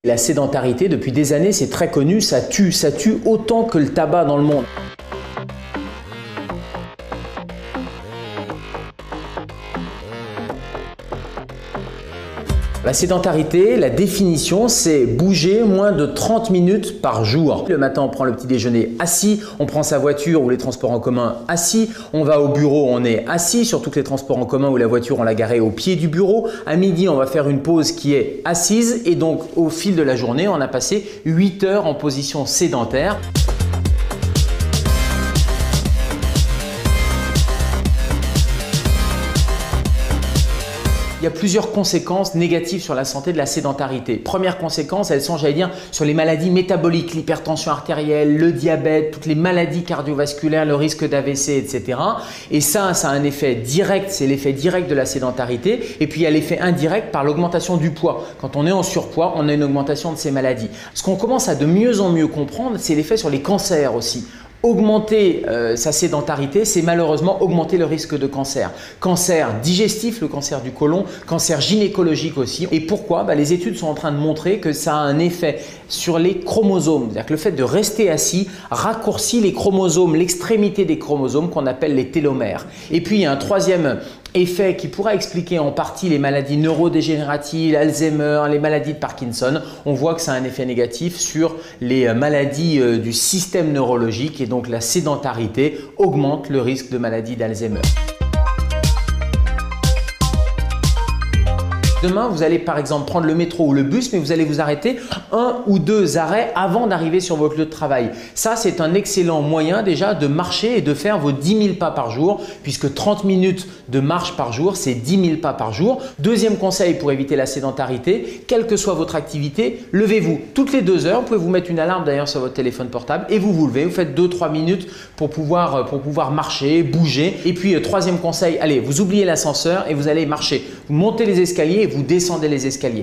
La sédentarité, depuis des années, c'est très connu, ça tue autant que le tabac dans le monde. La sédentarité, la définition, c'est bouger moins de 30 minutes par jour. Le matin, on prend le petit déjeuner assis, on prend sa voiture ou les transports en commun assis, on va au bureau, on est assis, surtout que les transports en commun ou la voiture, on l'a garée au pied du bureau. À midi, on va faire une pause qui est assise et donc au fil de la journée, on a passé 8 heures en position sédentaire. Il y a plusieurs conséquences négatives sur la santé de la sédentarité. Première conséquence, elles sont, j'allais dire, sur les maladies métaboliques, l'hypertension artérielle, le diabète, toutes les maladies cardiovasculaires, le risque d'AVC, etc. Et ça a un effet direct, c'est l'effet direct de la sédentarité. Et puis il y a l'effet indirect par l'augmentation du poids. Quand on est en surpoids, on a une augmentation de ces maladies. Ce qu'on commence à de mieux en mieux comprendre, c'est l'effet sur les cancers aussi. Augmenter sa sédentarité, c'est malheureusement augmenter le risque de cancer. Cancer digestif, le cancer du côlon, cancer gynécologique aussi. Et pourquoi? Les études sont en train de montrer que ça a un effet sur les chromosomes. C'est-à-dire que le fait de rester assis raccourcit les chromosomes, l'extrémité des chromosomes qu'on appelle les télomères. Et puis il y a un troisième effet qui pourra expliquer en partie les maladies neurodégénératives, Alzheimer, les maladies de Parkinson. On voit que ça a un effet négatif sur les maladies du système neurologique et donc la sédentarité augmente le risque de maladie d'Alzheimer. Demain, vous allez par exemple prendre le métro ou le bus, mais vous allez vous arrêter 1 ou 2 arrêts avant d'arriver sur votre lieu de travail. Ça, c'est un excellent moyen déjà de marcher et de faire vos 10 000 pas par jour, puisque 30 minutes de marche par jour, c'est 10 000 pas par jour. Deuxième conseil pour éviter la sédentarité, quelle que soit votre activité, levez-vous toutes les 2 heures. Vous pouvez vous mettre une alarme d'ailleurs sur votre téléphone portable et vous levez. Vous faites 2-3 minutes pour pouvoir marcher, bouger. Et puis, troisième conseil, allez, vous oubliez l'ascenseur et vous allez marcher. Vous montez les escaliers et vous descendez les escaliers.